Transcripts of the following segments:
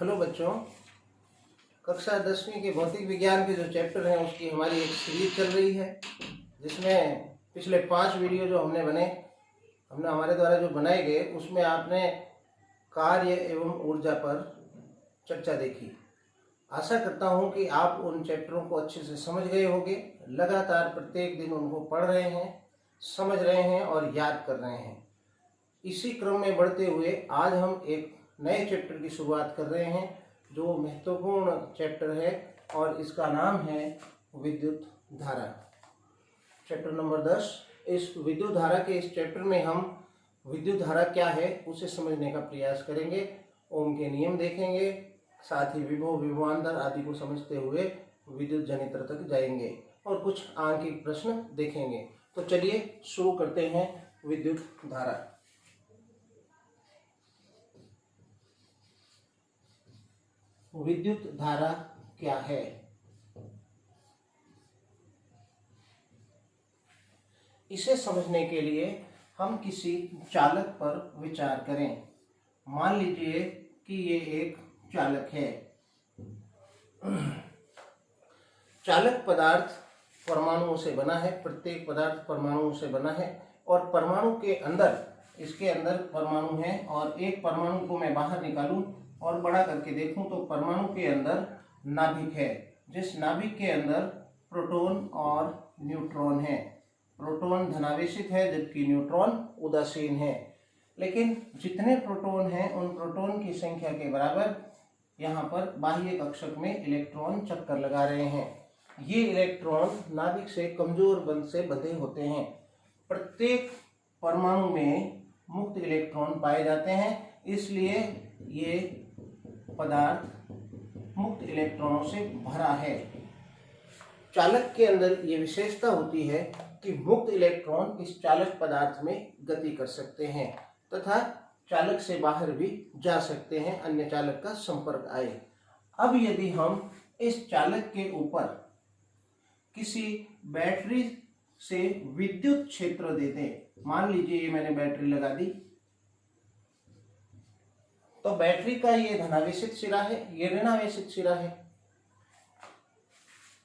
Hello बच्चों, कक्षा 10वीं के भौतिक विज्ञान के जो चैप्टर हैं उसकी हमारी एक सीरीज चल रही है, जिसमें पिछले 5 वीडियो जो हमने हमारे द्वारा जो बनाए गए उसमें आपने कार्य एवं ऊर्जा पर चर्चा देखी। आशा करता हूं कि आप उन चैप्टरों को अच्छे से समझ गए होंगे। लगातार प्रत्येक दिन उनको पढ़ रहे हैं, समझ रहे हैं और याद कर रहे हैं। इसी क्रम में बढ़ते हुए आज हम एक नए चैप्टर की शुरुआत कर रहे हैं जो महत्वपूर्ण चैप्टर है और इसका नाम है विद्युत धारा। Chapter number 10। इस विद्युत धारा के इस चैप्टर में हम विद्युत धारा क्या है उसे समझने का प्रयास करेंगे। ओम के नियम देखेंगे, साथ ही विभव, विभवांतर आदि को समझते हुए विद्युत जनित्र तक जाएंगे और कुछ आंकिक प्रश्न देखेंगे। तो चलिए शुरू करते हैं विद्युत धारा। विद्युत धारा क्या है? इसे समझने के लिए हम किसी चालक पर विचार करें। मान लीजिए कि ये एक चालक है। चालक पदार्थ परमाणुओं से बना है, प्रत्येक पदार्थ परमाणुओं से बना है और परमाणु के अंदर, इसके अंदर परमाणु है और एक परमाणु को मैं बाहर निकालूं और बड़ा करके देखूं तो परमाणु के अंदर नाभिक है, जिस नाभिक के अंदर प्रोटॉन और न्यूट्रॉन है। प्रोटॉन धनावेशित है जबकि न्यूट्रॉन उदासीन है। लेकिन जितने प्रोटॉन हैं उन प्रोटॉन की संख्या के बराबर यहाँ पर बाह्य कक्षक में इलेक्ट्रॉन चक्कर लगा रहे हैं। ये इलेक्ट्रॉन नाभिक से कमजोर बंध से बंधे होते हैं। प्रत्येक परमाणु में मुक्त इलेक्ट्रॉन पाए जाते हैं, इसलिए ये पदार्थ मुक्त इलेक्ट्रॉनों से भरा है। चालक के अंदर ये विशेषता होती है कि मुक्त इलेक्ट्रॉन इस चालक पदार्थ में गति कर सकते हैं तथा चालक से बाहर भी जा सकते हैं, अन्य चालक का संपर्क आए। अब यदि हम इस चालक के ऊपर किसी बैटरी से विद्युत क्षेत्र दे दें, मान लीजिए ये मैंने बैटरी लगा दी, तो बैटरी का ये धनावेशित सिरा है, ये ऋणावेशित सिरा है।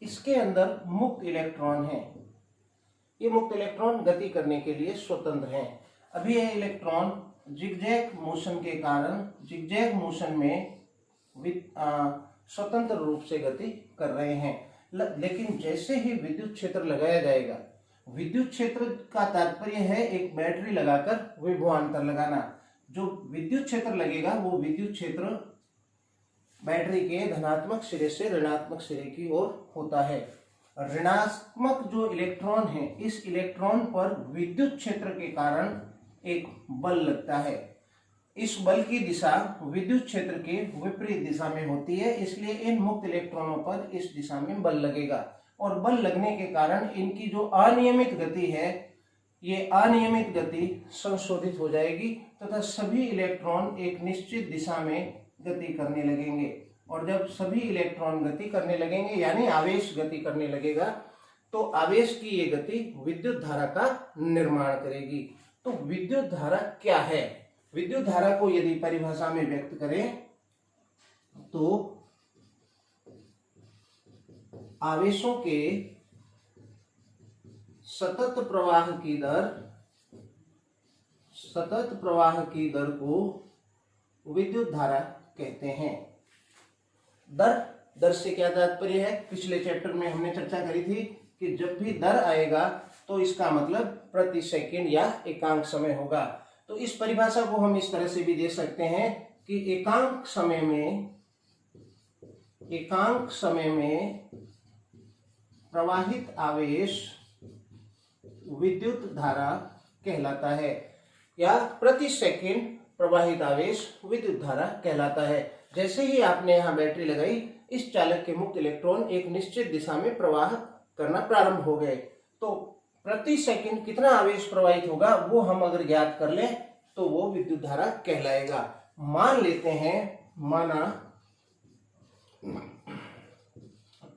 इसके अंदर मुक्त इलेक्ट्रॉन है। ये मुक्त इलेक्ट्रॉन गति करने के लिए स्वतंत्र हैं। अभी ये इलेक्ट्रॉन जिगजैग मोशन के कारण जिगजैग मोशन में स्वतंत्र रूप से गति कर रहे हैं। लेकिन जैसे ही विद्युत क्षेत्र लगाया जाएगा, विद्युत क्षेत्र का तात्पर्य है एक बैटरी लगाकर विभवांतर लगाना। जो विद्युत क्षेत्र लगेगा वो विद्युत क्षेत्र बैटरी के धनात्मक सिरे से ऋणात्मक सिरे की ओर होता है। ऋणात्मक जो इलेक्ट्रॉन है, इस इलेक्ट्रॉन पर विद्युत क्षेत्र के कारण एक बल लगता है। इस बल की दिशा विद्युत क्षेत्र के विपरीत दिशा में होती है, इसलिए इन मुक्त इलेक्ट्रॉनों पर इस दिशा में बल लगेगा और बल लगने के कारण इनकी जो अनियमित गति है, ये अनियमित गति संशोधित हो जाएगी तथा सभी इलेक्ट्रॉन एक निश्चित दिशा में गति करने लगेंगे। और जब सभी इलेक्ट्रॉन गति करने लगेंगे यानी आवेश गति करने लगेगा, तो आवेश की ये गति विद्युत धारा का निर्माण करेगी। तो विद्युत धारा क्या है? विद्युत धारा को यदि परिभाषा में व्यक्त करें तो आवेशों के सतत प्रवाह की दर को विद्युत धारा कहते हैं। दर से क्या तात्पर्य है? पिछले चैप्टर में हमने चर्चा करी थी कि जब भी दर आएगा तो इसका मतलब प्रति सेकंड या एकांक समय होगा। तो इस परिभाषा को हम इस तरह से भी दे सकते हैं कि एकांक समय में प्रवाहित आवेश विद्युत धारा कहलाता है, या प्रति सेकंड प्रवाहित आवेश विद्युत धारा कहलाता है। जैसे ही आपने यहाँ बैटरी लगाई, इस चालक के मुक्त इलेक्ट्रॉन एक निश्चित दिशा में प्रवाह करना प्रारंभ हो गए, तो प्रति सेकंड कितना आवेश प्रवाहित होगा वो हम अगर ज्ञात कर लें तो वो विद्युत धारा कहलाएगा। मान लेते हैं, माना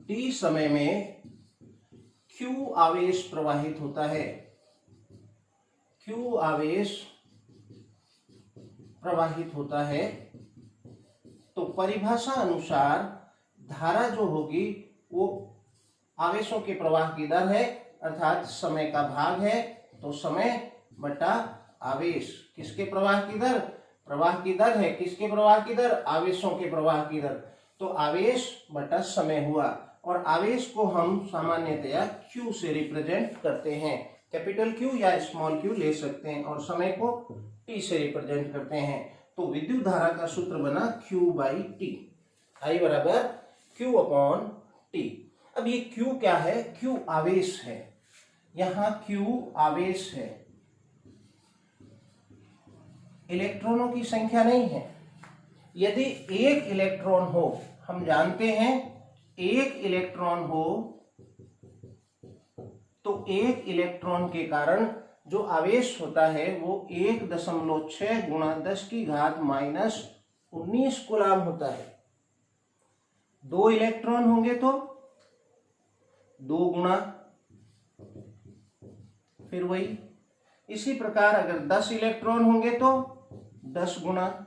t समय में q आवेश प्रवाहित होता है, q आवेश प्रवाहित होता है, तो परिभाषा अनुसार धारा जो होगी वो आवेशों के प्रवाह की दर है, अर्थात समय का भाग है। तो समय बटा आवेश, किसके प्रवाह की दर? प्रवाह की दर है। किसके प्रवाह की दर? आवेशों के प्रवाह की दर। तो आवेश बटा समय हुआ, और आवेश को हम सामान्यतया Q से रिप्रेजेंट करते हैं, कैपिटल Q या स्मॉल q ले सकते हैं, और समय को T से रिप्रेजेंट करते हैं। तो विद्युत धारा का सूत्र बना Q/T, I बराबर Q अपॉन T। अब ये Q क्या है? Q आवेश है, यहाँ Q आवेश है, इलेक्ट्रॉनों की संख्या नहीं है। यदि एक इलेक्ट्रॉन हो, हम जानते हैं एक इलेक्ट्रॉन हो तो एक इलेक्ट्रॉन के कारण जो आवेश होता है वो 1.6 गुणा 10⁻⁻19 कूलाम होता है। 2 इलेक्ट्रॉन होंगे तो 2 गुणा, फिर वही। इसी प्रकार अगर 10 इलेक्ट्रॉन होंगे तो 10 गुणा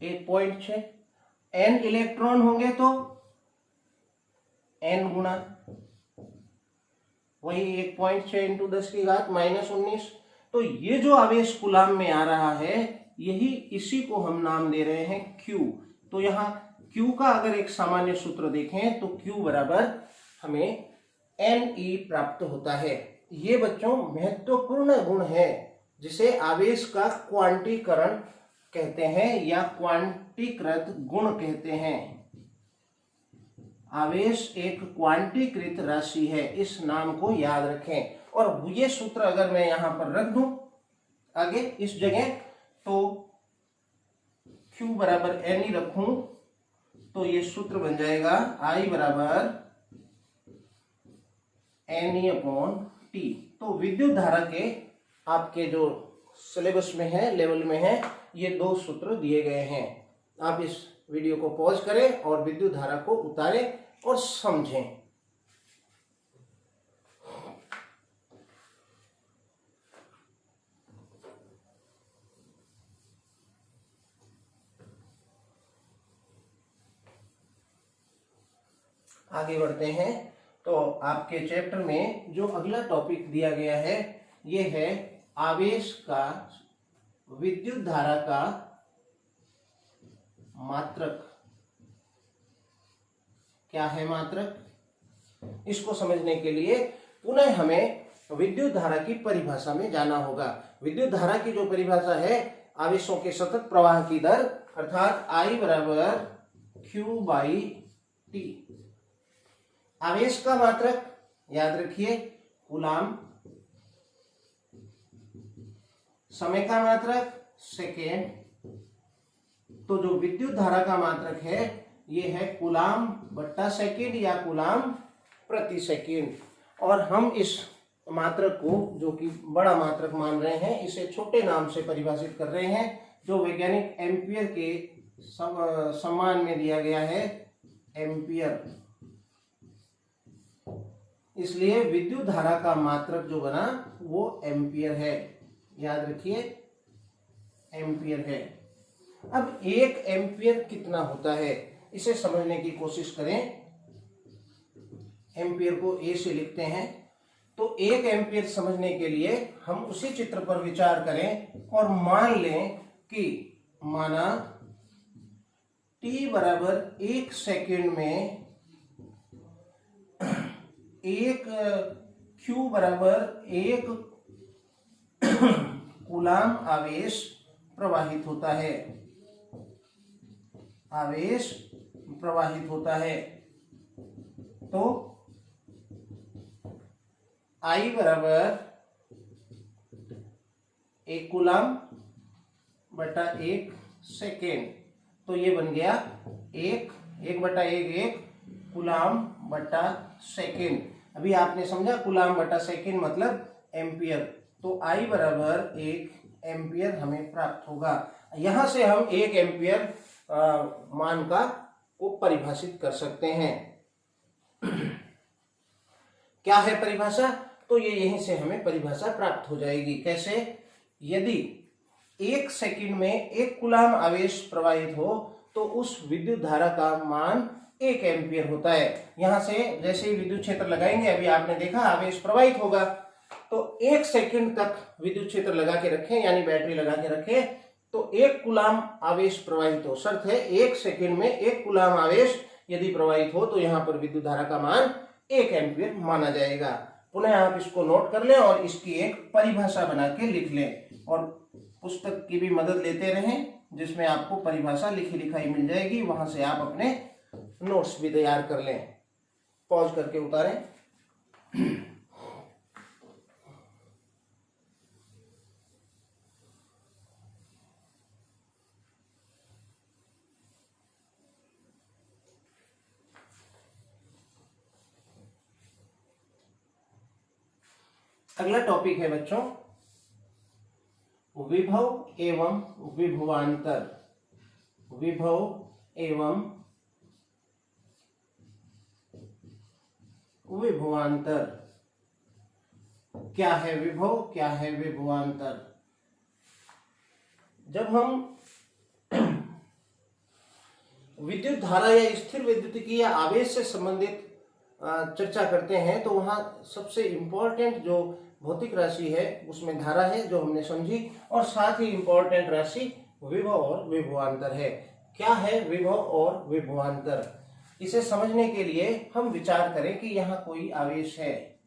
1.6, n इलेक्ट्रॉन होंगे तो n गुणा वही 1.6 इंटू 10⁻⁻19। तो ये जो आवेश कूलाम में आ रहा है, यही इसी को हम नाम दे रहे हैं Q। तो यहाँ Q का अगर एक सामान्य सूत्र देखें तो Q बराबर हमें Ne प्राप्त होता है। ये बच्चों महत्वपूर्ण गुण है जिसे आवेश का क्वांटीकरण कहते हैं या क्वांटीकृत गुण कहते हैं। आवेश एक क्वांटीकृत राशि है, इस नाम को याद रखें। और ये सूत्र अगर मैं यहां पर रख दूं आगे इस जगह, तो Q बराबर Ne रखूं तो ये सूत्र बन जाएगा I बराबर Ne अपॉन T। तो विद्युत धारा के आपके जो सिलेबस में है, लेवल में है, ये 2 सूत्र दिए गए हैं। आप इस वीडियो को पॉज करें और विद्युत धारा को उतारें और समझें। आगे बढ़ते हैं। तो आपके चैप्टर में जो अगला टॉपिक दिया गया है ये है आवेश का विद्युत धारा का मात्रक। क्या है मात्रक? इसको समझने के लिए पुनः हमें विद्युत धारा की परिभाषा में जाना होगा। विद्युत धारा की जो परिभाषा है, आवेशों के सतत प्रवाह की दर, अर्थात I बराबर Q/T। आवेश का मात्रक याद रखिए कूलाम, समय का मात्रक सेकेंड। तो जो विद्युत धारा का मात्रक है ये है कूलाम बट्टा सेकेंड या कूलाम प्रति सेकेंड। और हम इस मात्रक को, जो कि बड़ा मात्रक मान रहे हैं, इसे छोटे नाम से परिभाषित कर रहे हैं, जो वैज्ञानिक एम्पियर के सम्मान में दिया गया है, एम्पियर। इसलिए विद्युत धारा का मात्रक जो बना वो एम्पियर है, याद रखिए एम्पियर है। अब 1 एम्पियर कितना होता है इसे समझने की कोशिश करें। एम्पियर को A से लिखते हैं। तो 1 एम्पियर समझने के लिए हम उसी चित्र पर विचार करें और मान लें कि माना T बराबर 1 सेकेंड में 1 Q बराबर 1 कूलाम आवेश प्रवाहित होता है, आवेश प्रवाहित होता है। तो I बराबर 1 कूलाम बटा 1 सेकेंड। तो ये बन गया 1 बटा 1 कूलाम बटा सेकेंड। अभी आपने समझा कूलाम बटा सेकेंड मतलब एम्पियर। तो I बराबर 1 एम्पियर हमें प्राप्त होगा। यहां से हम 1 एम्पियर मान का को परिभाषित कर सकते हैं। क्या है परिभाषा? तो ये यहीं से हमें परिभाषा प्राप्त हो जाएगी। कैसे? यदि 1 सेकंड में 1 कूलाम आवेश प्रवाहित हो तो उस विद्युत धारा का मान 1 एम्पीयर होता है। यहां से जैसे ही विद्युत क्षेत्र लगाएंगे, अभी आपने देखा आवेश प्रवाहित होगा, तो 1 सेकंड तक विद्युत क्षेत्र लगा के रखें, यानी बैटरी लगा के रखें, तो 1 कूलाम आवेश प्रवाहित हो। शर्त है 1 सेकंड में 1 कूलाम आवेश यदि प्रवाहित हो तो यहां पर विद्युत धारा का मान 1 एम्पीयर माना जाएगा। पुनः आप इसको नोट कर लें और इसकी एक परिभाषा बना के लिख लें, और पुस्तक की भी मदद लेते रहें जिसमें आपको परिभाषा लिखी लिखाई मिल जाएगी, वहां से आप अपने नोट्स भी तैयार कर लें। पॉज करके उतारें। अगला टॉपिक है बच्चों विभव एवं विभवांतर। विभव एवं विभवांतर। क्या है विभव, क्या है विभवांतर? जब हम विद्युत धारा या स्थिर विद्युतिकी या आवेश से संबंधित चर्चा करते हैं तो वहां सबसे इंपॉर्टेंट जो भौतिक राशि है उसमें धारा है जो हमने समझी, और साथ ही इंपॉर्टेंट राशि विभव और विभवांतर है। क्या है विभव और विभवांतर? इसे समझने के लिए हम विचार करें कि यहाँ कोई आवेश है।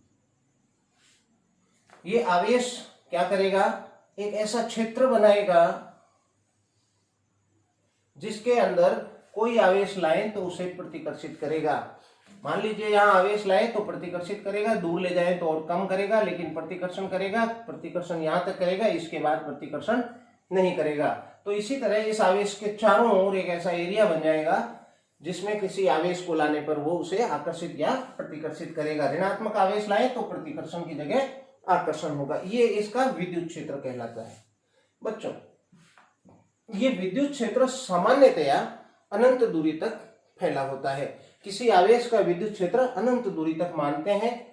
ये आवेश क्या करेगा? एक ऐसा क्षेत्र बनाएगा जिसके अंदर कोई आवेश लाए तो उसे प्रतिकर्षित करेगा। मान लीजिए यहाँ आवेश लाए तो प्रतिकर्षित करेगा, दूर ले जाए तो और कम करेगा, लेकिन प्रतिकर्षण करेगा। प्रतिकर्षण यहाँ तक करेगा, इसके बाद प्रतिकर्षण नहीं करेगा। तो इसी तरह इस आवेश के चारों ओर एक ऐसा एरिया बन जाएगा जिसमें किसी आवेश को लाने पर वो उसे आकर्षित या प्रतिकर्षित करेगा। ऋणात्मक आवेश लाए तो प्रतिकर्षण की जगह आकर्षण होगा। ये इसका विद्युत क्षेत्र कहलाता है। बच्चों, ये विद्युत क्षेत्र सामान्यतया अनंत दूरी तक फैला होता है। किसी आवेश का विद्युत क्षेत्र अनंत दूरी तक मानते हैं,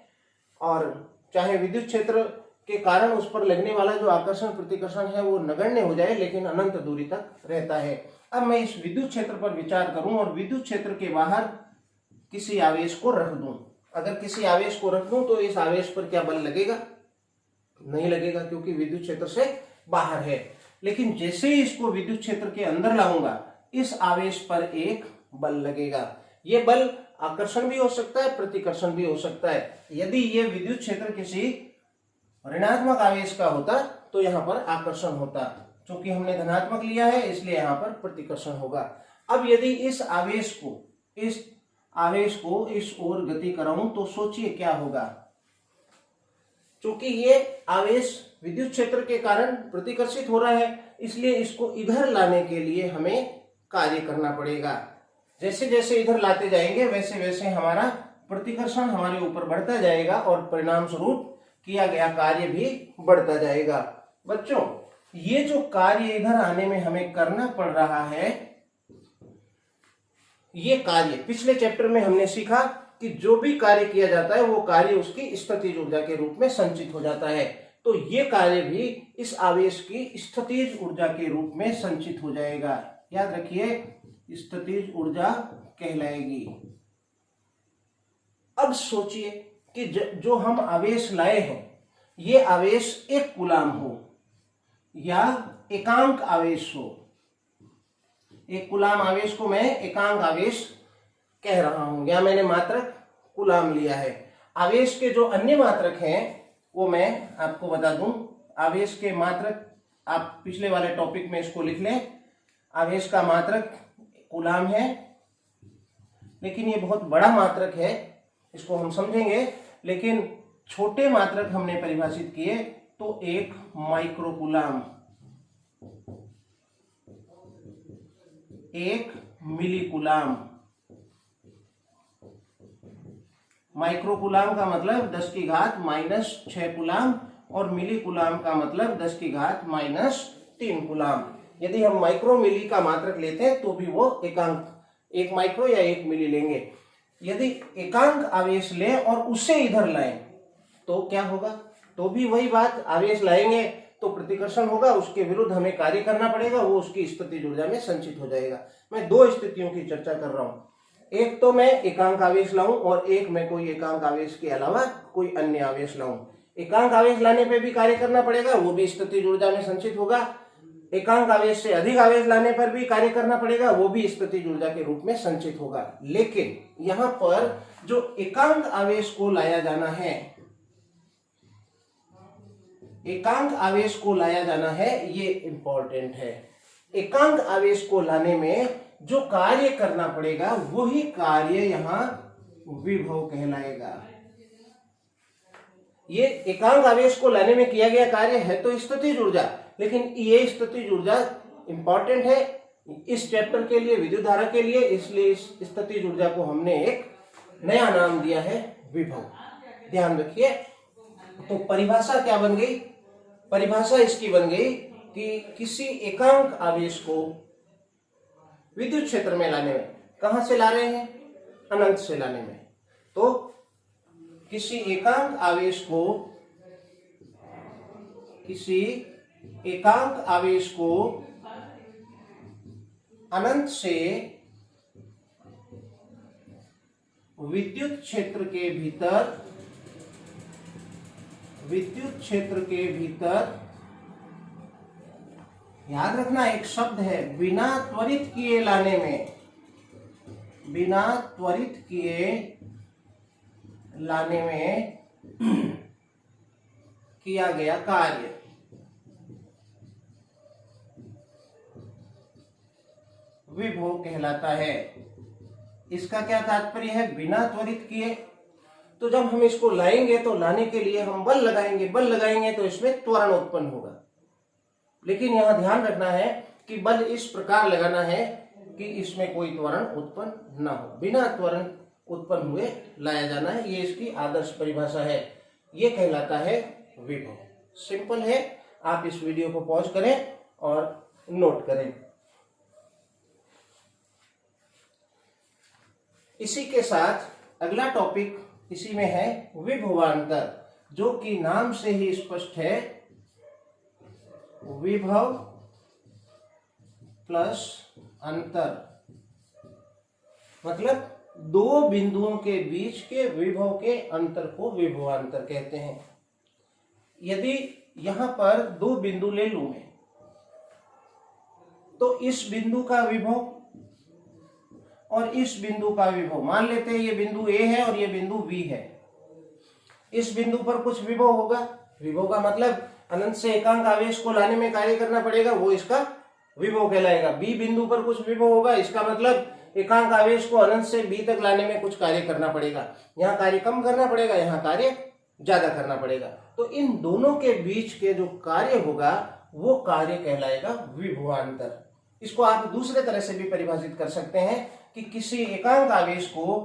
और चाहे विद्युत क्षेत्र के कारण उस पर लगने वाला जो आकर्षण प्रतिकर्षण है वो नगण्य हो जाए, लेकिन अनंत दूरी तक रहता है। अब मैं इस विद्युत क्षेत्र पर विचार करूं और विद्युत क्षेत्र के बाहर किसी आवेश को रख दूं। अगर किसी आवेश को रख दूं तो इस आवेश पर क्या बल लगेगा? नहीं लगेगा, क्योंकि विद्युत क्षेत्र से बाहर है। लेकिन जैसे ही इसको विद्युत क्षेत्र के अंदर लाऊंगा, इस आवेश पर एक बल लगेगा। ये बल आकर्षण भी हो सकता है, प्रतिकर्षण भी हो सकता है। यदि ये विद्युत क्षेत्र किसी ऋणात्मक आवेश का होता तो यहां पर आकर्षण होता। क्योंकि हमने धनात्मक लिया है इसलिए यहां पर प्रतिकर्षण होगा। अब यदि इस आवेश को इस ओर गति कराऊं तो सोचिए क्या होगा। क्योंकि ये आवेश विद्युत क्षेत्र के कारण प्रतिकर्षित हो रहा है, इसलिए इसको इधर लाने के लिए हमें कार्य करना पड़ेगा। जैसे जैसे इधर लाते जाएंगे वैसे वैसे हमारा प्रतिकर्षण हमारे ऊपर बढ़ता जाएगा और परिणाम स्वरूप किया गया कार्य भी बढ़ता जाएगा। बच्चों, ये जो कार्य इधर आने में हमें करना पड़ रहा है, ये कार्य पिछले चैप्टर में हमने सीखा कि जो भी कार्य किया जाता है वो कार्य उसकी स्थितिज ऊर्जा के रूप में संचित हो जाता है। तो ये कार्य भी इस आवेश की स्थितिज ऊर्जा के रूप में संचित हो जाएगा। याद रखिए, स्थितिज ऊर्जा कहलाएगी। अब सोचिए कि जो हम आवेश लाए हैं, ये आवेश 1 कूलाम हो या एकांक आवेश हो। 1 कूलाम आवेश को मैं एकांक आवेश कह रहा हूं, या मैंने मात्रक कूलाम लिया है। आवेश के जो अन्य मात्रक हैं वो मैं आपको बता दूं। आवेश के मात्रक आप पिछले वाले टॉपिक में इसको लिख लें। आवेश का मात्रक कूलाम है, लेकिन ये बहुत बड़ा मात्रक है, इसको हम समझेंगे। लेकिन छोटे मात्रक हमने परिभाषित किए तो 1 माइक्रोकूलाम, 1 मिलीकूलाम। माइक्रोकूलाम का मतलब 10 की घात -6 कूलाम, और मिलीकूलाम का मतलब 10 की घात -3 कूलाम। यदि हम माइक्रो मिली का मात्रक लेते हैं तो भी वो एकांक 1 माइक्रो या 1 मिली लेंगे। यदि एकांक आवेश लें और उसे इधर लाएं तो क्या होगा? तो भी वही बात, आवेश लाएंगे तो प्रतिकर्षण होगा, उसके विरुद्ध हमें कार्य करना पड़ेगा, वो उसकी स्थितिज ऊर्जा में संचित हो जाएगा। मैं दो स्थितियों की चर्चा कर रहा हूँ, एक तो मैं एकांक आवेश लाऊं और एक मैं कोई एकांक आवेश के अलावा कोई अन्य आवेश लाऊं। एकांक आवेश लाने पे भी कार्य करना पड़ेगा, वो भी स्थितिज ऊर्जा में संचित होगा। एकांक आवेश से अधिक आवेश लाने पर भी कार्य करना पड़ेगा, वो भी स्थितिज ऊर्जा के रूप में संचित होगा। लेकिन यहाँ पर जो एकांक आवेश को लाया जाना है, एकांक आवेश को लाया जाना है, ये इंपॉर्टेंट है। एकांक आवेश को लाने में जो कार्य करना पड़ेगा वही कार्य यहां विभव कहलाएगा। ये एकांक आवेश को लाने में किया गया कार्य है तो स्थितिज ऊर्जा, लेकिन ये स्थितिज ऊर्जा इंपॉर्टेंट है इस चैप्टर के लिए, विद्युत धारा के लिए, इसलिए इस स्थितिज ऊर्जा को हमने एक नया नाम दिया है विभव। ध्यान रखिए। तो परिभाषा क्या बन गई? परिभाषा इसकी बन गई कि किसी एकांक आवेश को विद्युत क्षेत्र में लाने में, कहां से ला रहे हैं? अनंत से लाने में। तो किसी एकांक आवेश को, किसी एकांक आवेश को अनंत से विद्युत क्षेत्र के भीतर, विद्युत क्षेत्र के भीतर, याद रखना एक शब्द है, बिना त्वरित किए लाने में, बिना त्वरित किए लाने में किया गया कार्य विभव कहलाता है। इसका क्या तात्पर्य है? बिना त्वरित किए, तो जब हम इसको लाएंगे तो लाने के लिए हम बल लगाएंगे, बल लगाएंगे तो इसमें त्वरण उत्पन्न होगा। लेकिन यहां ध्यान रखना है कि बल इस प्रकार लगाना है कि इसमें कोई त्वरण उत्पन्न ना हो, बिना त्वरण उत्पन्न हुए लाया जाना है। ये इसकी आदर्श परिभाषा है, ये कहलाता है विभव। सिंपल है। आप इस वीडियो को पॉज करें और नोट करें। इसी के साथ अगला टॉपिक इसी में है विभवांतर, जो कि नाम से ही स्पष्ट है, विभव प्लस अंतर, मतलब दो बिंदुओं के बीच के विभव के अंतर को विभवांतर कहते हैं। यदि यहां पर दो बिंदु ले लूं मैं, तो इस बिंदु का विभव और इस बिंदु का विभव, मान लेते हैं ये बिंदु A है और ये बिंदु B है। इस बिंदु पर कुछ विभव होगा, विभव का मतलब अनंत से एकांक आवेश को लाने में कार्य करना पड़ेगा, वो इसका विभव कहलाएगा। B बिंदु पर कुछ विभव होगा, इसका मतलब एकांक आवेश को अनंत से B तक लाने में कुछ कार्य करना पड़ेगा। यहाँ कार्य कम करना पड़ेगा, यहाँ कार्य ज्यादा करना पड़ेगा। तो इन दोनों के बीच के जो कार्य होगा वो कार्य कहलाएगा विभवांतर। इसको आप दूसरे तरह से भी परिभाषित कर सकते हैं कि किसी एकांक आवेश को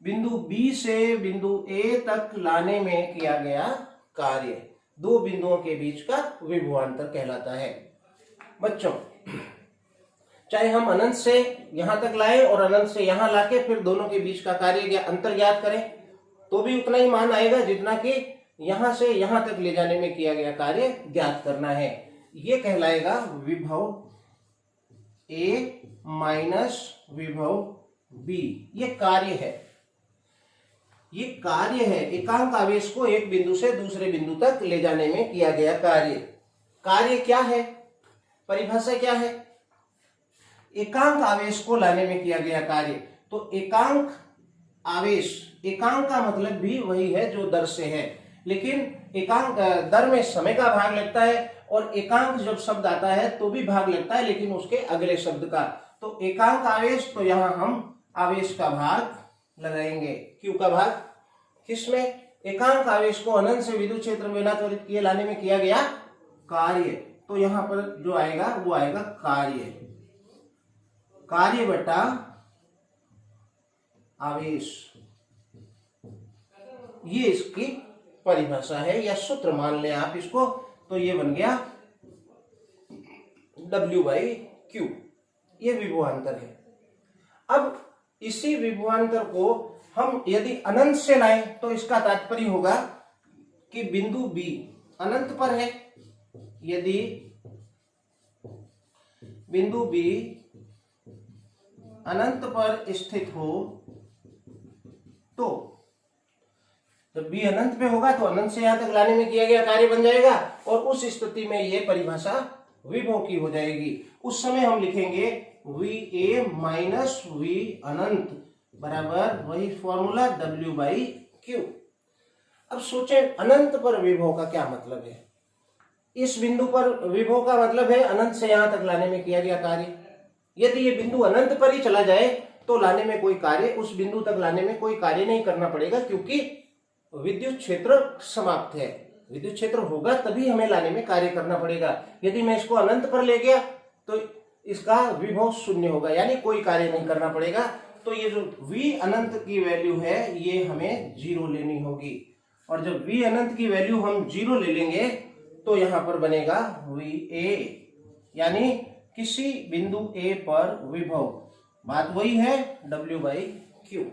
बिंदु B से बिंदु A तक लाने में किया गया कार्य दो बिंदुओं के बीच का विभवांतर कहलाता है। बच्चों, चाहे हम अनंत से यहां तक लाए और अनंत से यहां लाके फिर दोनों के बीच का कार्य या अंतर ज्ञात करें तो भी उतना ही मान आएगा जितना कि यहां से यहां तक ले जाने में किया गया कार्य ज्ञात करना है। ये कहलाएगा विभव A माइनस विभव B। ये कार्य है, ये कार्य है। एकांक आवेश को एक बिंदु से दूसरे बिंदु तक ले जाने में किया गया कार्य। कार्य क्या है? परिभाषा क्या है? एकांक आवेश को लाने में किया गया कार्य। तो एकांक आवेश, एकांक का मतलब भी वही है जो दर से है, लेकिन एकांक दर में समय का भाग लगता है और एकांक जब शब्द आता है तो भी भाग लगता है, लेकिन उसके अगले शब्द का। तो एकांक आवेश, तो यहां हम आवेश का भाग लगाएंगे। क्यू का भाग किसमें? एकांक आवेश को अनंत से विद्युत क्षेत्र में बिना त्वरित किए लाने में किया गया कार्य। तो यहां पर जो आएगा वो आएगा कार्य, कार्य बटा आवेश। ये इसकी परिभाषा है या सूत्र मान लें आप इसको, तो ये बन गया W/Q। ये विभवांतर है। अब इसी विभवांतर को हम यदि अनंत से लाएं तो इसका तात्पर्य होगा कि बिंदु B अनंत पर है यदि बिंदु B अनंत पर स्थित हो तो जब B अनंत पे होगा तो अनंत से यहां तक लाने में किया गया कार्य बन जाएगा और उस स्थिति में यह परिभाषा विभव की हो जाएगी। उस समय हम लिखेंगे VA माइनस V अनंत बराबर वही फॉर्मूला W/Q। अब सोचें अनंत पर विभव का क्या मतलब है। इस बिंदु पर विभव का मतलब है अनंत से यहां तक लाने में किया गया कार्य। यदि ये बिंदु अनंत पर ही चला जाए तो लाने में कोई कार्य, उस बिंदु तक लाने में कोई कार्य नहीं करना पड़ेगा, क्योंकि विद्युत क्षेत्र समाप्त है। विद्युत क्षेत्र होगा तभी हमें लाने में कार्य करना पड़ेगा। यदि मैं इसको अनंत पर ले गया तो इसका विभव शून्य होगा, यानी कोई कार्य नहीं करना पड़ेगा। तो ये जो V अनंत की वैल्यू है ये हमें 0 लेनी होगी, और जब V अनंत की वैल्यू हम 0 ले लेंगे तो यहां पर बनेगा VA, यानी किसी बिंदु A पर विभव, बात वही है W/Q।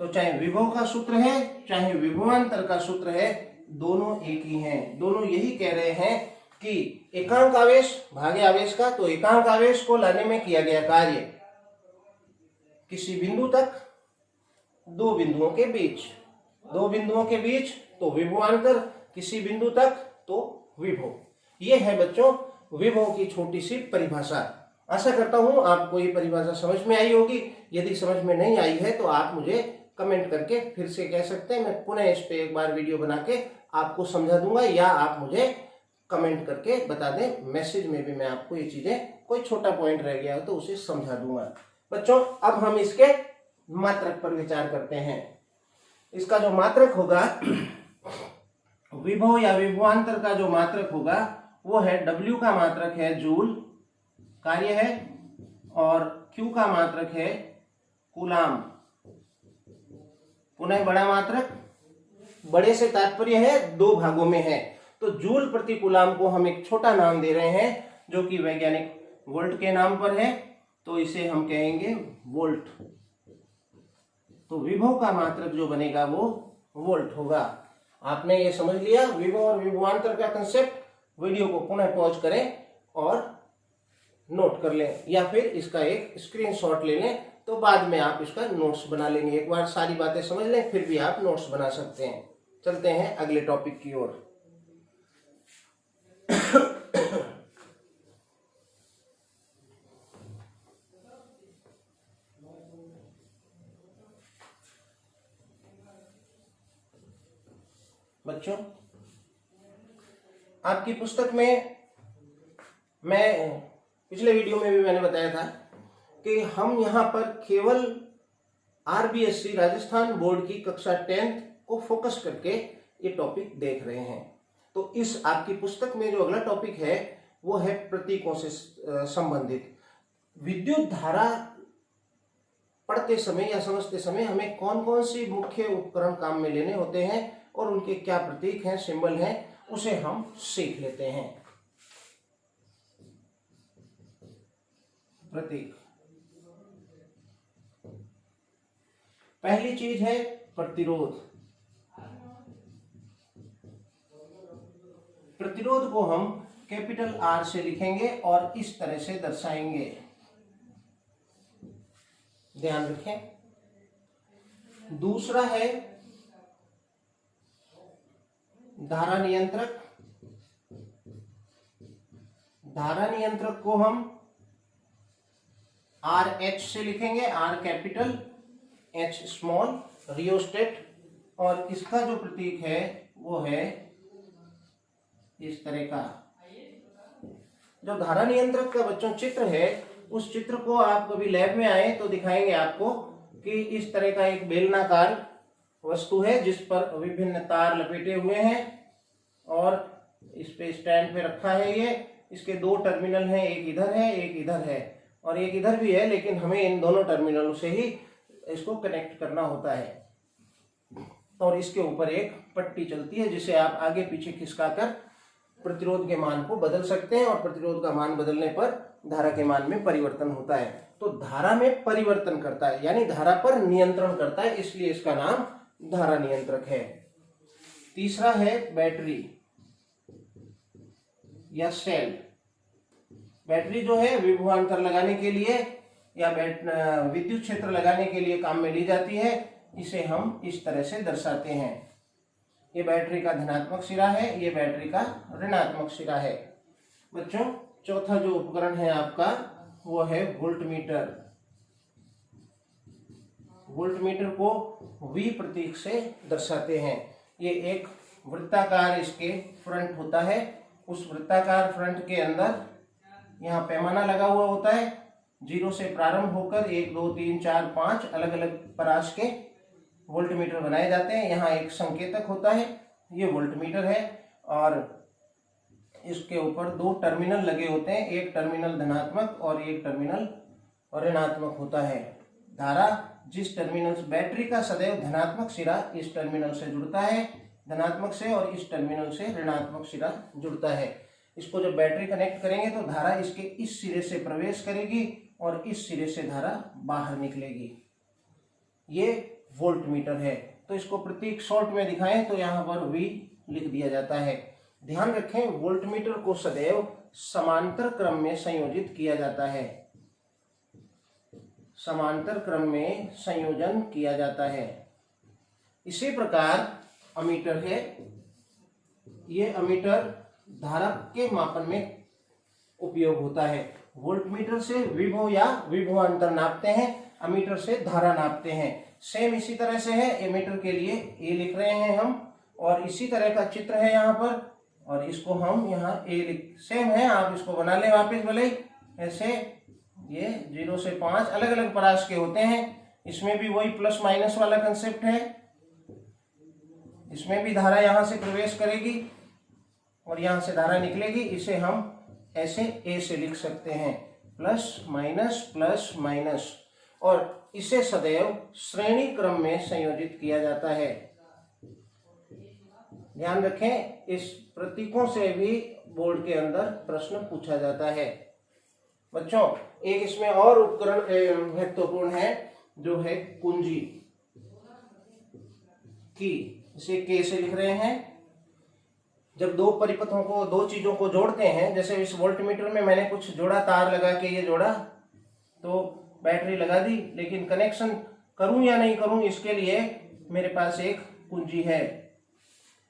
तो चाहे विभव का सूत्र है चाहे विभवांतर का सूत्र है, दोनों एक ही हैं। दोनों यही कह रहे हैं कि एकांक आवेश भागे आवेश का, तो एकांक आवेश को लाने में किया गया कार्य किसी बिंदु तक, दो बिंदुओं के बीच, दो बिंदुओं के बीच तो विभवांतर, किसी बिंदु तक तो विभव। ये है बच्चों विभव की छोटी सी परिभाषा। आशा करता हूं आपको ये परिभाषा समझ में आई होगी। यदि समझ में नहीं आई है तो आप मुझे कमेंट करके फिर से कह सकते हैं, मैं पुनः इस पे एक बार वीडियो बना के आपको समझा दूंगा, या आप मुझे कमेंट करके बता दें, मैसेज में भी मैं आपको ये चीजें, कोई छोटा पॉइंट रह गया हो तो उसे समझा दूंगा। बच्चों अब हम इसके मात्रक पर विचार करते हैं। इसका जो मात्रक होगा, विभव या विभवांतर का जो मात्रक होगा वो है W का मात्रक है जूल कार्य है, और Q का मात्रक है कूलाम। पुनः बड़ा मात्रक, बड़े से तात्पर्य है दो भागों में है, तो जूल प्रति कूलाम को हम एक छोटा नाम दे रहे हैं जो कि वैज्ञानिक वोल्ट के नाम पर है, तो इसे हम कहेंगे वोल्ट। तो विभव का मात्रक जो बनेगा वो वोल्ट होगा। आपने ये समझ लिया विभव और विभवांतर का कंसेप्ट। वीडियो को पुनः पॉज करें और नोट कर लें, या फिर इसका एक स्क्रीनशॉट ले लें, तो बाद में आप इसका नोट्स बना लेंगे। एक बार सारी बातें समझ लें फिर भी आप नोट्स बना सकते हैं। चलते हैं अगले टॉपिक की ओर। बच्चों आपकी पुस्तक में, मैं पिछले वीडियो में भी मैंने बताया था कि हम यहाँ पर केवल RBSC राजस्थान बोर्ड की कक्षा 10th को फोकस करके ये टॉपिक देख रहे हैं। तो इस आपकी पुस्तक में जो अगला टॉपिक है वो है प्रतीकों से संबंधित। विद्युत धारा पढ़ते समय या समझते समय हमें कौन कौन सी मुख्य उपकरण काम में लेने होते हैं और उनके क्या प्रतीक हैं, सिंबल हैं, उसे हम सीख लेते हैं। प्रतीक, पहली चीज है प्रतिरोध। प्रतिरोध को हम कैपिटल R से लिखेंगे और इस तरह से दर्शाएंगे, ध्यान रखें। दूसरा है धारा नियंत्रक। धारा नियंत्रक को हम RH से लिखेंगे, R capital H small, rheostat, और इसका जो प्रतीक है वो है इस तरह का। जो धारा नियंत्रक का बच्चों चित्र है, उस चित्र को आप कभी लैब में आए तो दिखाएंगे आपको कि इस तरह का एक बेलनाकार वस्तु है जिस पर विभिन्न तार लपेटे हुए हैं और इस पे स्टैंड पे रखा है। ये इसके दो टर्मिनल हैं, एक इधर है एक इधर है और एक इधर भी है, लेकिन हमें इन दोनों टर्मिनलों से ही इसको कनेक्ट करना होता है। और इसके ऊपर एक पट्टी चलती है जिसे आप आगे पीछे खिसकाकर प्रतिरोध के मान को बदल सकते हैं, और प्रतिरोध का मान बदलने पर धारा के मान में परिवर्तन होता है। तो धारा में परिवर्तन करता है, यानी धारा पर नियंत्रण करता है, इसलिए इसका नाम धारा नियंत्रक है। तीसरा है बैटरी। या सेल। बैटरी जो है विभवांतर लगाने के लिए या विद्युत क्षेत्र लगाने के लिए काम में ली जाती है। इसे हम इस तरह से दर्शाते हैं। ये बैटरी का धनात्मक सिरा है, ये बैटरी का ऋणात्मक सिरा है। बच्चों, चौथा जो उपकरण है आपका वो है वोल्टमीटर। वोल्टमीटर को V प्रतीक से दर्शाते हैं। ये एक वृत्ताकार इसके फ्रंट होता है। उस वृत्ताकार फ्रंट के अंदर यहाँ पैमाना लगा हुआ होता है। 0 से प्रारंभ होकर 1, 2, 3, 4, 5 अलग अलग परास के वोल्टमीटर बनाए जाते हैं। यहाँ एक संकेतक होता है, ये वोल्टमीटर है, और इसके ऊपर 2 टर्मिनल लगे होते हैं। एक टर्मिनल धनात्मक और एक टर्मिनल ऋणात्मक होता है। धारा जिस टर्मिनल से, बैटरी का सदैव धनात्मक सिरा इस टर्मिनल से जुड़ता है, धनात्मक से, और इस टर्मिनल से ऋणात्मक सिरा जुड़ता है। इसको जब बैटरी कनेक्ट करेंगे तो धारा इसके इस सिरे से प्रवेश करेगी और इस सिरे से धारा बाहर निकलेगी। ये वोल्टमीटर है। तो इसको प्रतीक शॉर्ट में दिखाएं तो यहाँ पर V लिख दिया जाता है। ध्यान रखें, वोल्टमीटर को सदैव समांतर क्रम में संयोजित किया जाता है। समांतर क्रम में संयोजन किया जाता है। इसी प्रकार अमीटर है। ये अमीटर धारा के मापन में उपयोग होता है। वोल्टमीटर से विभव या विभवांतर नापते हैं, अमीटर से धारा नापते हैं। सेम इसी तरह से है। एमीटर के लिए ए लिख रहे हैं हम, और इसी तरह का चित्र है यहाँ पर, और इसको हम यहाँ ए लिख, सेम है, आप इसको बना लें वापिस भले ही ऐसे। ये 0 से 5 अलग अलग परास के होते हैं। इसमें भी वही प्लस माइनस वाला कंसेप्ट है। इसमें भी धारा यहाँ से प्रवेश करेगी और यहाँ से धारा निकलेगी। इसे हम ऐसे ए से लिख सकते हैं, प्लस माइनस, और इसे सदैव श्रेणी क्रम में संयोजित किया जाता है। ध्यान रखें, इस प्रतीकों से भी बोर्ड के अंदर प्रश्न पूछा जाता है। बच्चों, एक इसमें और उपकरण महत्वपूर्ण है जो है कुंजी की। इसे के से लिख रहे हैं। जब 2 परिपथों को, 2 चीजों को जोड़ते हैं, जैसे इस वोल्टमीटर में मैंने कुछ जोड़ा, तार लगा के ये जोड़ा, तो बैटरी लगा दी, लेकिन कनेक्शन करूं या नहीं करूं इसके लिए मेरे पास एक कुंजी है।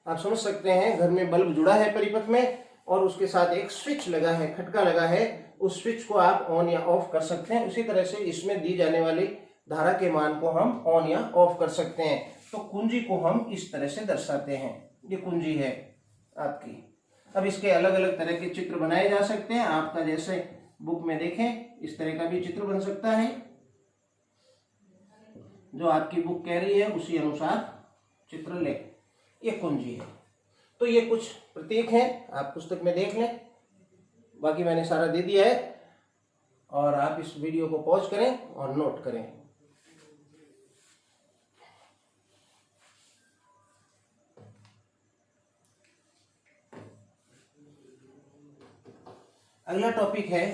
आप समझ सकते हैं, घर में बल्ब जुड़ा है परिपथ में और उसके साथ एक स्विच लगा है, खटका लगा है। उस स्विच को आप ऑन या ऑफ कर सकते हैं। उसी तरह से इसमें दी जाने वाली धारा के मान को हम ऑन या ऑफ कर सकते हैं। तो कुंजी को हम इस तरह से दर्शाते हैं। ये कुंजी है आपकी। अब इसके अलग अलग तरह के चित्र बनाए जा सकते हैं। आपका जैसे बुक में देखें, इस तरह का भी चित्र बन सकता है। जो आपकी बुक कह रही है उसी अनुसार चित्र ले। ये कुंजी है। तो ये कुछ प्रतीक हैं, आप पुस्तक में देख लें। बाकी मैंने सारा दे दिया है, और आप इस वीडियो को पॉज करें और नोट करें। अगला टॉपिक है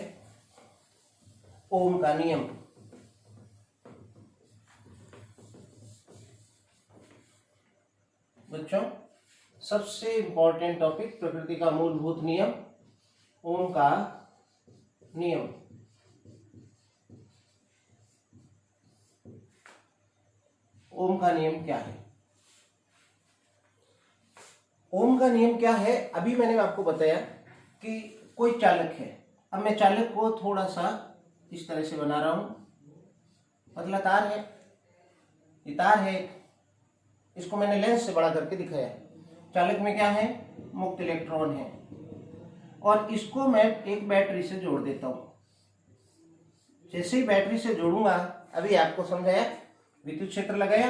ओम का नियम। बच्चों, सबसे इंपॉर्टेंट टॉपिक, प्रकृति का मूलभूत नियम, ओम का नियम। ओम का नियम क्या है? ओम का नियम क्या है? अभी मैंने आपको बताया कि कोई चालक है। अब मैं चालक को थोड़ा सा इस तरह से बना रहा हूं। पतला तार है, ये तार है, इसको मैंने लेंस से बड़ा करके दिखाया। चालक में क्या है? मुक्त इलेक्ट्रॉन है, और इसको मैं एक बैटरी से जोड़ देता हूं। जैसे ही बैटरी से जोड़ूंगा, अभी आपको समझाया, विद्युत क्षेत्र लगाया,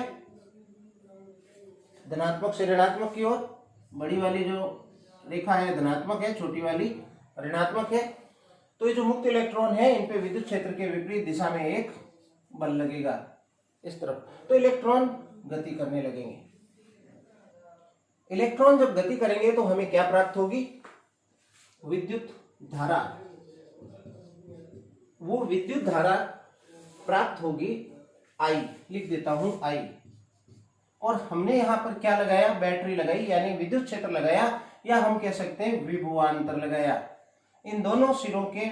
धनात्मक से ऋणात्मक की ओर, बड़ी वाली जो रेखा है धनात्मक है, छोटी वाली ऋणात्मक है। तो ये जो मुक्त इलेक्ट्रॉन है, इन पे विद्युत क्षेत्र के विपरीत दिशा में एक बल लगेगा इस तरफ, तो इलेक्ट्रॉन गति करने लगेंगे। इलेक्ट्रॉन जब गति करेंगे तो हमें क्या प्राप्त होगी? विद्युत धारा। वो विद्युत धारा प्राप्त होगी I, लिख देता हूं I। और हमने यहां पर क्या लगाया? बैटरी लगाई, यानी विद्युत क्षेत्र लगाया, या हम कह सकते हैं विभवांतर लगाया। इन दोनों सिरों के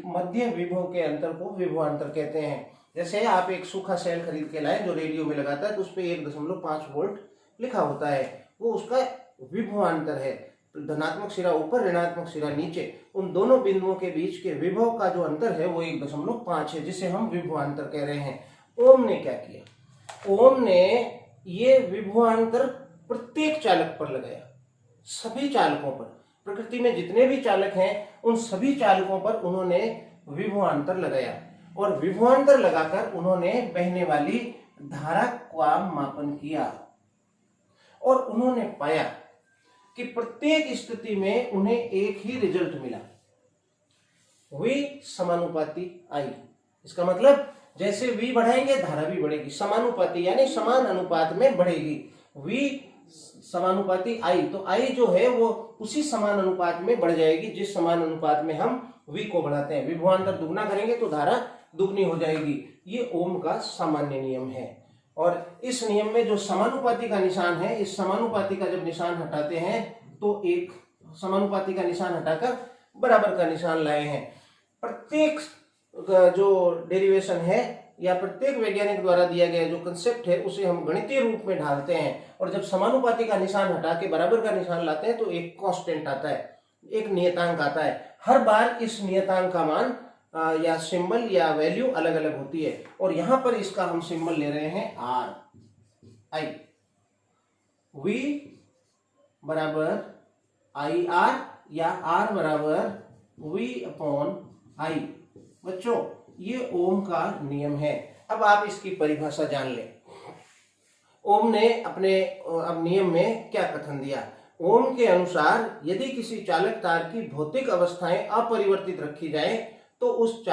मध्य विभव के अंतर को विभवांतर कहते हैं। जैसे आप एक सूखा सेल खरीद के लाए जो रेडियो में लगाता है, तो उस पर 1.5 वोल्ट लिखा होता है, वो उसका विभवांतर है। धनात्मक सिरा ऊपर, ऋणात्मक सिरा नीचे, उन दोनों बिंदुओं के बीच के विभव का जो अंतर है वो 1.5 है, जिसे हम विभवांतर कह रहे हैं। ओम ने क्या किया? ओम ने ये विभवांतर प्रत्येक चालक पर लगाया, सभी चालकों पर। प्रकृति में जितने भी चालक हैं उन सभी चालकों पर उन्होंने विभवांतर लगाया, और विभवांतर लगाकर उन्होंने बहने वाली धारा का मापन किया, और उन्होंने पाया कि प्रत्येक स्थिति में उन्हें एक ही रिजल्ट मिला, V समानुपाती I। इसका मतलब जैसे V बढ़ाएंगे धारा भी बढ़ेगी, समानुपाती यानी समान अनुपात में बढ़ेगी। V समानुपाती I, तो I जो है वो उसी समान अनुपात में बढ़ जाएगी जिस समान अनुपात में हम V को बढ़ाते हैं। विभवांतर दुगना करेंगे तो धारा दुगनी हो जाएगी। ये ओम का सामान्य नियम है। और इस नियम में जो समानुपाती का निशान है, इस समानुपाती का जब निशान हटाते हैं तो एक समानुपाती का निशान हटाकर बराबर का निशान लाए हैं। प्रत्येक जो डेरिवेशन है या प्रत्येक वैज्ञानिक द्वारा दिया गया जो कंसेप्ट है उसे हम गणितीय रूप में ढालते हैं, और जब समानुपाती का निशान हटा के बराबर का निशान लाते हैं तो एक कांस्टेंट आता है, एक नियतांक आता है। हर बार इस नियतांक का मान या सिंबल या वैल्यू अलग अलग होती है, और यहां पर इसका हम सिंबल ले रहे हैं R I। V बराबर IR या R बराबर V/I। बच्चों ये ओम का नियम है। अब आप इसकी परिभाषा जान लें। ओम ने अपने अब नियम में क्या कथन दिया? ओम के अनुसार यदि किसी चालक तार की भौतिक अवस्थाएं अपरिवर्तित रखी जाए तो उस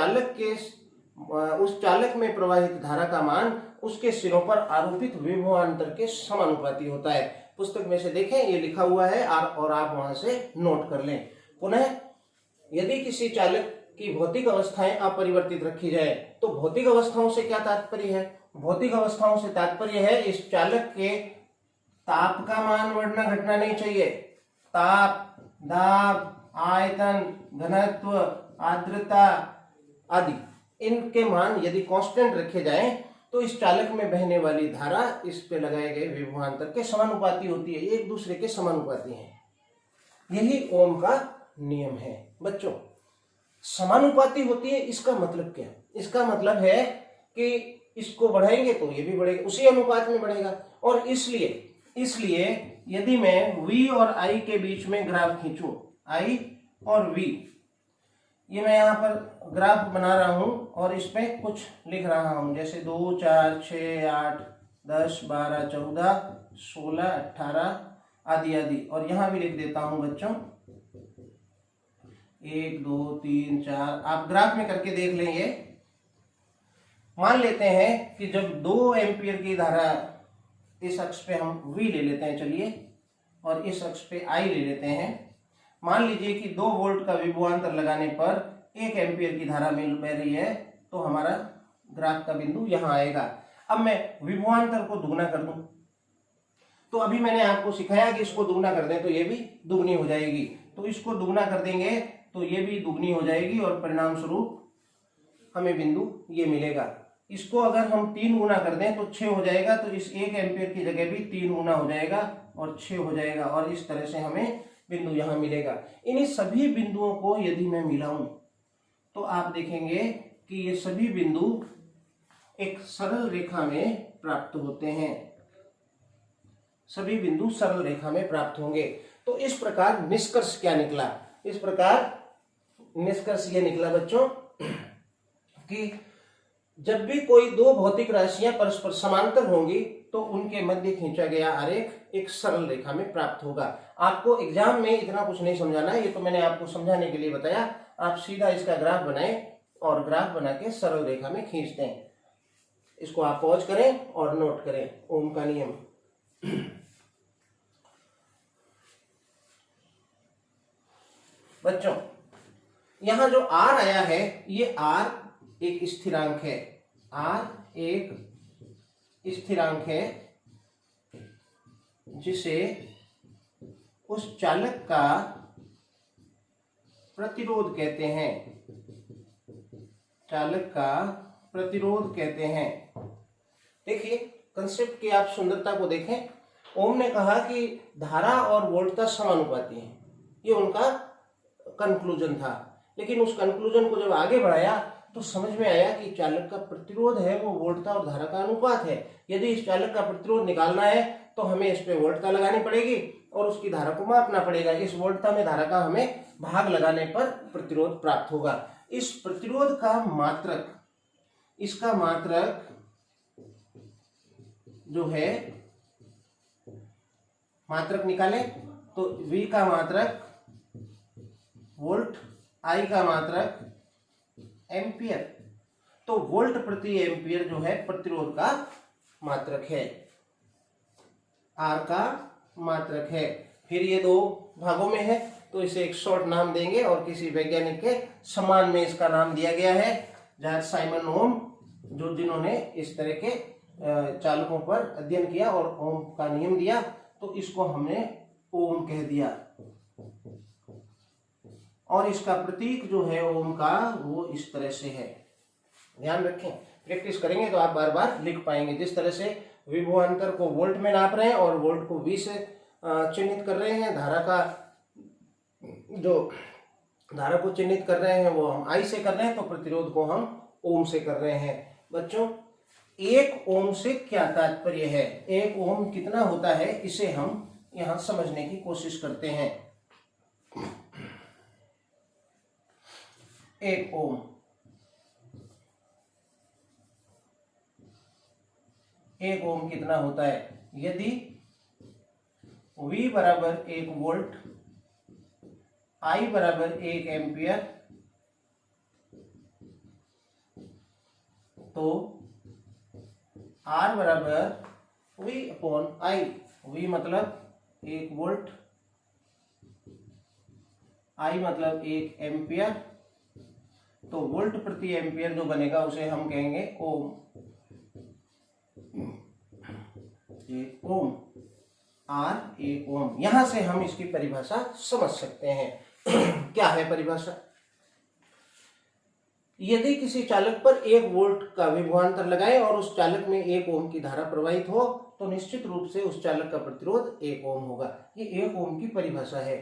चालक में प्रवाहित धारा का मान उसके सिरों पर आरोपित विभवांतर के समानुपाती होता है। पुस्तक में से देखें, ये लिखा हुआ है और आप वहां से नोट कर लें। पुनः यदि किसी चालक की भौतिक अवस्थाएं अपरिवर्तित रखी जाए तो भौतिक अवस्थाओं से क्या तात्पर्य है? भौतिक अवस्थाओं से तात्पर्य है इस चालक के ताप का मान बढ़ना घटना नहीं चाहिए। ताप, दाब, आयतन, घनत्व, आर्द्रता आदि इनके मान यदि कांस्टेंट रखे जाएं तो इस चालक में बहने वाली धारा इस पे लगाए गए विभवांतर के समानुपाती होती है, एक दूसरे के समानुपाती हैं। यही ओम का नियम है। बच्चों समानुपाती होती है, इसका मतलब क्या? इसका मतलब है कि इसको बढ़ाएंगे तो ये भी बढ़ेगा, उसी अनुपात में बढ़ेगा। और इसलिए यदि मैं V और I के बीच में ग्राफ खींचूं, I और V, ये मैं यहाँ पर ग्राफ बना रहा हूं और इस पे कुछ लिख रहा हूं, जैसे 2, 4, 6, 8, 10, 12, 14, 16, 18 आदि आदि। और यहाँ भी लिख देता हूं बच्चों 1, 2, 3, 4। आप ग्राफ में करके देख लें। ये मान लेते हैं कि जब 2 एम्पियर की धारा, इस अक्ष पे हम V ले लेते हैं चलिए, और इस अक्ष पे I ले लेते हैं। मान लीजिए कि 2 वोल्ट का विभवांतर लगाने पर 1 एम्पियर की धारा बह रही है, तो हमारा ग्राफ का बिंदु यहां आएगा। अब मैं विभवांतर को दुगना कर दूं, तो अभी मैंने आपको सिखाया कि इसको दुगना कर दें तो ये भी दुगनी हो जाएगी, तो इसको दुगना कर देंगे तो ये भी दुगनी हो जाएगी, और परिणाम स्वरूप हमें बिंदु ये मिलेगा। इसको अगर हम 3 गुना कर दें तो 6 हो जाएगा, तो इस 1 एम्पियर की जगह भी 3 गुना हो जाएगा और 6 हो जाएगा, और इस तरह से हमें बिंदु यहां मिलेगा। इन्हीं सभी बिंदुओं को यदि मैं मिलाऊं तो आप देखेंगे कि ये सभी बिंदु एक सरल रेखा में प्राप्त होते हैं। सभी बिंदु सरल रेखा में प्राप्त होंगे। तो इस प्रकार निष्कर्ष क्या निकला? इस प्रकार निष्कर्ष ये निकला बच्चों कि जब भी कोई 2 भौतिक राशियां परस्पर समांतर होंगी तो उनके मध्य खींचा गया आरेख एक सरल रेखा में प्राप्त होगा। आपको एग्जाम में इतना कुछ नहीं समझाना है, ये तो मैंने आपको समझाने के लिए बताया। आप सीधा इसका ग्राफ बनाएं और ग्राफ बना के सरल रेखा में खींच दें। इसको आप पॉज करें और नोट करें ओम का नियम। बच्चों यहां जो R आया है, ये R एक स्थिरांक है। R एक स्थिरांक है जिसे उस चालक का प्रतिरोध कहते हैं, चालक का प्रतिरोध कहते हैं। देखिए कंसेप्ट की आप सुंदरता को देखें। ओम ने कहा कि धारा और वोल्टता समानुपाती है, ये उनका कंक्लूजन था। लेकिन उस कंक्लूजन को जब आगे बढ़ाया तो समझ में आया कि चालक का प्रतिरोध है वो वोल्टता और धारा का अनुपात है। यदि इस चालक का प्रतिरोध निकालना है तो हमें इस पे वोल्टता लगानी पड़ेगी और उसकी धारा को मापना पड़ेगा। इस वोल्टता में धारा का हमें भाग लगाने पर प्रतिरोध प्राप्त होगा। इस प्रतिरोध का मात्रक, इसका मात्रक जो है, मात्रक निकालें तो V का मात्रक वोल्ट, I का मात्रक एम्पियर। तो वोल्ट प्रति एम्पियर जो है प्रतिरोध का मात्रक है, R का मात्रक है। फिर ये दो भागों में है तो इसे एक शॉर्ट नाम देंगे और किसी वैज्ञानिक के सम्मान में इसका नाम दिया गया है, जॉर्ज साइमन ओम, जो जिन्होंने इस तरह के चालकों पर अध्ययन किया और ओम का नियम दिया, तो इसको हमने ओम कह दिया। और इसका प्रतीक जो है ओम का वो इस तरह से है। ध्यान रखें, प्रैक्टिस करेंगे तो आप बार बार लिख पाएंगे। जिस तरह से विभवांतर को वोल्ट में नाप रहे हैं और वोल्ट को V से चिन्हित कर रहे हैं, धारा का जो धारा को चिन्हित कर रहे हैं वो हम I से कर रहे हैं, तो प्रतिरोध को हम ओम से कर रहे हैं। बच्चों, 1 ओम से क्या तात्पर्य है, 1 ओम कितना होता है, इसे हम यहां समझने की कोशिश करते हैं। 1 ओम, एक ओम कितना होता है? यदि V बराबर 1 वोल्ट, I बराबर 1 एम्पियर, तो R बराबर V अपॉन I। V मतलब 1 वोल्ट, I मतलब 1 एम्पियर, तो वोल्ट प्रति एम्पियर जो बनेगा उसे हम कहेंगे ओम। 1 ओम, R 1 ओम। यहां से हम इसकी परिभाषा समझ सकते हैं। क्या है परिभाषा? यदि किसी चालक पर 1 वोल्ट का विभवांतर लगाए और उस चालक में 1 ओम की धारा प्रवाहित हो तो निश्चित रूप से उस चालक का प्रतिरोध 1 ओम होगा। ये 1 ओम की परिभाषा है।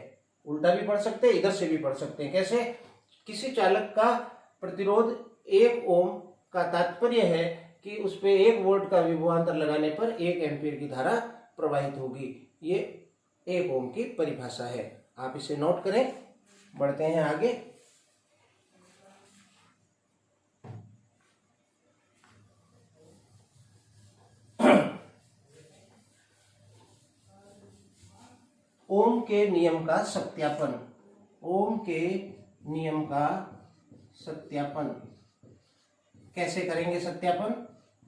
उल्टा भी पढ़ सकते हैं, इधर से भी पढ़ सकते हैं। कैसे? किसी चालक का प्रतिरोध 1 ओम का तात्पर्य है कि उस पे 1 वोल्ट का विभवांतर लगाने पर 1 एम्पीयर की धारा प्रवाहित होगी। ये 1 ओम की परिभाषा है। आप इसे नोट करें। बढ़ते हैं आगे। ओम के नियम का सत्यापन। ओम के नियम का सत्यापन कैसे करेंगे सत्यापन?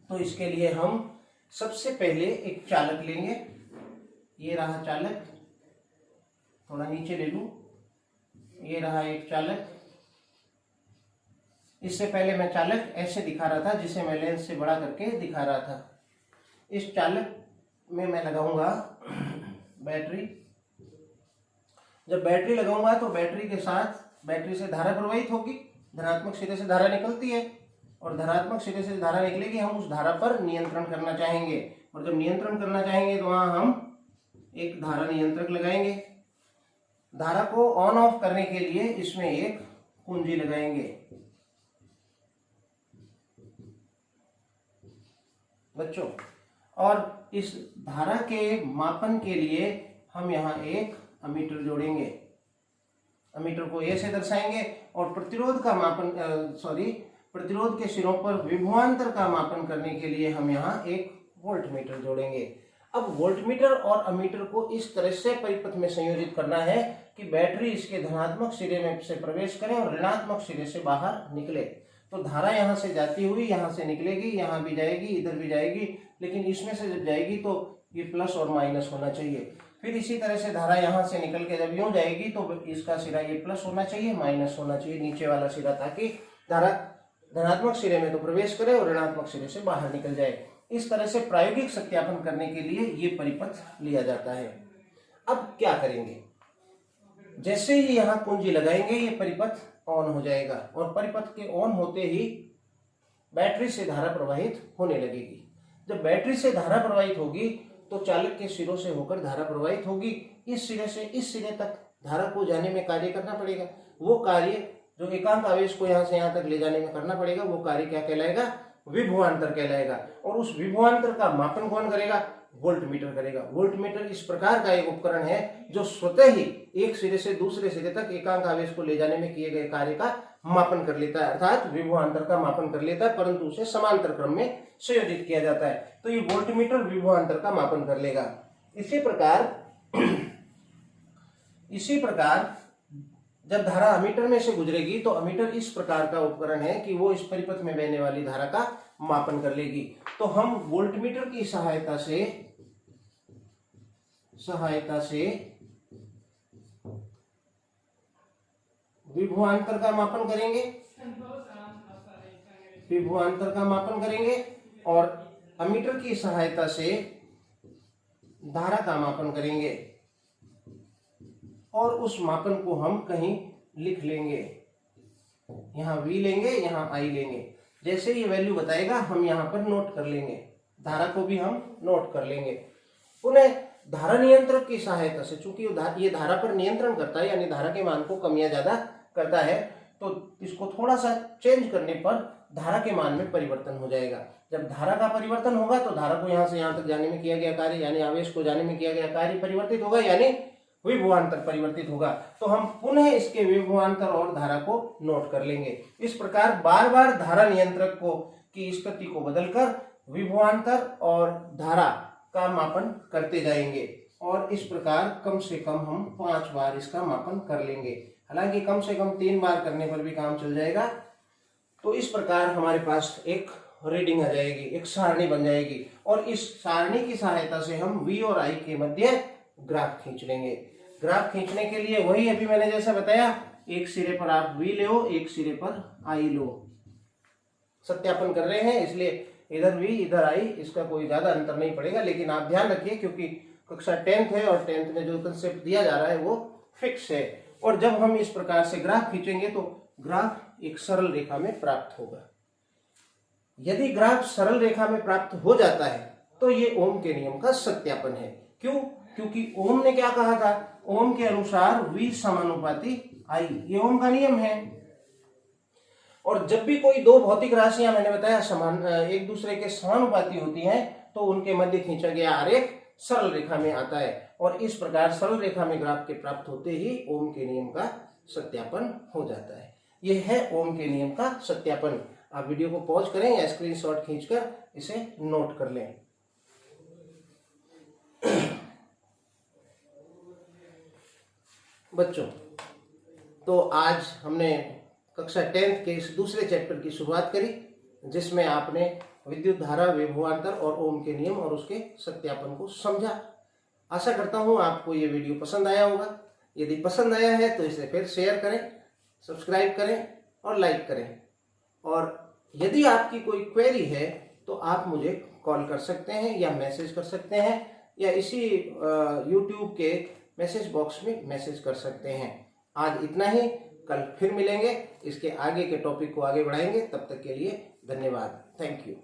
तो इसके लिए हम सबसे पहले एक चालक लेंगे। ये रहा चालक, थोड़ा नीचे ले लूं। ये रहा एक चालक। इससे पहले मैं चालक ऐसे दिखा रहा था, जिसे मैं लेंस से बड़ा करके दिखा रहा था। इस चालक में मैं लगाऊंगा बैटरी। जब बैटरी लगाऊंगा तो बैटरी के साथ बैटरी से धारा प्रवाहित होगी। धनात्मक सिरे से धारा निकलती है और धनात्मक सिरे से धारा निकलेगी। हम उस धारा पर नियंत्रण करना चाहेंगे और जब नियंत्रण करना चाहेंगे तो वहां हम एक धारा नियंत्रक लगाएंगे। धारा को ऑन ऑफ करने के लिए इसमें एक कुंजी लगाएंगे। बच्चों, और इस धारा के मापन के लिए हम यहाँ एक अमीटर जोड़ेंगे। अमीटर को ए से दर्शाएंगे और प्रतिरोध का मापन प्रतिरोध के सिरों पर विभवांतर का मापन करने के लिए हम यहाँ एक वोल्टमीटर जोड़ेंगे। अब वोल्टमीटर और अमीटर को इस तरह से परिपथ में संयोजित करना है कि बैटरी इसके धनात्मक सिरे में से प्रवेश करे और ऋणात्मक सिरे से बाहर निकले। तो धारा यहाँ से जाती हुई यहाँ से निकलेगी, यहाँ भी जाएगी, इधर भी जाएगी, लेकिन इसमें से जब जाएगी तो ये प्लस और माइनस होना चाहिए। फिर इसी तरह से धारा यहाँ से निकल के जब यूं जाएगी तो इसका सिरा ये प्लस होना चाहिए, माइनस होना चाहिए नीचे वाला सिरा, ताकि धारा धनात्मक सिरे में तो प्रवेश करे और ऋणात्मक सिरे से बाहर निकल जाए। इस तरह से प्रायोगिक सत्यापन करने के लिए ये परिपथ लिया जाता है। अब क्या करेंगे? जैसे ही यहाँ कुंजी लगाएंगे ये परिपथ ऑन हो जाएगा और परिपथ के ऑन होते ही बैटरी से धारा प्रवाहित होने लगेगी। जब बैटरी से धारा प्रवाहित होगी तो चालक के सिरों से होकर धारा प्रवाहित होगी। इस सिरे से इस सिरे तक धारा को जाने में कार्य करना पड़ेगा। वो कार्य जो एकांक आवेश को यहाँ से यहाँ तक ले जाने में करना पड़ेगा, वो कार्य क्या कहलाएगा? विभवांतर कहलाएगा। और उस विभवांतर का मापन कौन करेगा? वोल्टमीटर करेगा। वोल्टमीटर इस प्रकार का एक उपकरण है जो स्वतः ही एक सिरे से दूसरे सिरे तक एकांक आवेश को ले जाने में किए गए कार्य का मापन कर लेता है, अर्थात विभवांतर का मापन कर लेता है, परंतु उसे समांतर क्रम में संयोजित किया जाता है। तो ये वोल्टमीटर विभवांतर का मापन कर लेगा। इसी प्रकार जब धारा अमीटर में से गुजरेगी तो अमीटर इस प्रकार का उपकरण है कि वो इस परिपथ में बहने वाली धारा का मापन कर लेगी। तो हम वोल्टमीटर की सहायता से विभवांतर का मापन करेंगे और अमीटर की सहायता से धारा का मापन करेंगे और उस मापन को हम कहीं लिख लेंगे। यहाँ V लेंगे, यहाँ I लेंगे। जैसे ये वैल्यू बताएगा हम यहाँ पर नोट कर लेंगे, धारा को भी हम नोट कर लेंगे। पुनः धारा नियंत्रक की सहायता से, चूंकि ये धारा पर नियंत्रण करता है, यानी धारा के मान को कम या ज्यादा करता है, तो इसको थोड़ा सा चेंज करने पर धारा के मान में परिवर्तन हो जाएगा। जब धारा का परिवर्तन होगा तो धारा को यहाँ से यहाँ तक जाने में किया गया कार्य, यानी आवेश को जाने में किया गया कार्य परिवर्तित होगा, यानी विभवांतर परिवर्तित होगा। तो हम पुनः इसके विभवांतर और धारा को नोट कर लेंगे। इस प्रकार बार बार धारा नियंत्रक की स्थिति को बदलकर विभवांतर और धारा का मापन करते जाएंगे और इस प्रकार कम से कम हम 5 बार इसका मापन कर लेंगे। हालांकि कम से कम 3 बार करने पर भी काम चल जाएगा। तो इस प्रकार हमारे पास एक रीडिंग आ जाएगी, एक सारणी बन जाएगी और इस सारणी की सहायता से हम V और I के मध्य ग्राफ खींच लेंगे। ग्राफ खींचने के लिए वही अभी मैंने जैसा बताया, एक सिरे पर आप V लो, एक सिरे पर I लो। सत्यापन कर रहे हैं इसलिए इधर V इधर I, इसका कोई ज्यादा अंतर नहीं पड़ेगा। लेकिन आप ध्यान रखिए क्योंकि कक्षा 10th है और 10th में जो कंसेप्ट दिया जा रहा है वो फिक्स है। और जब हम इस प्रकार से ग्राफ खींचेंगे तो ग्राफ एक सरल रेखा में प्राप्त होगा। यदि ग्राफ सरल रेखा में प्राप्त हो जाता है तो ये ओम के नियम का सत्यापन है। क्यों? क्योंकि ओम ने क्या कहा था? ओम के अनुसार V समानुपाती I, ये ओम का नियम है। और जब भी कोई दो भौतिक राशियां, मैंने बताया, समान एक दूसरे के समानुपाती होती हैं तो उनके मध्य खींचा गया आरेख सरल रेखा में आता है और इस प्रकार सरल रेखा में ग्राफ के प्राप्त होते ही ओम के नियम का सत्यापन हो जाता है। यह है ओम के नियम का सत्यापन। आप वीडियो को पॉज करें या स्क्रीनशॉट खींचकर इसे नोट कर लें। बच्चों, तो आज हमने कक्षा 10th के इस दूसरे चैप्टर की शुरुआत करी जिसमें आपने विद्युत धारा, विभवांतर और ओम के नियम और उसके सत्यापन को समझा। आशा करता हूं आपको ये वीडियो पसंद आया होगा। यदि पसंद आया है तो इसे फिर शेयर करें, सब्सक्राइब करें और लाइक करें। और यदि आपकी कोई क्वेरी है तो आप मुझे कॉल कर सकते हैं या मैसेज कर सकते हैं या इसी YouTube के मैसेज बॉक्स में मैसेज कर सकते हैं। आज इतना ही, कल फिर मिलेंगे, इसके आगे के टॉपिक को आगे बढ़ाएंगे। तब तक के लिए धन्यवाद। Thank you.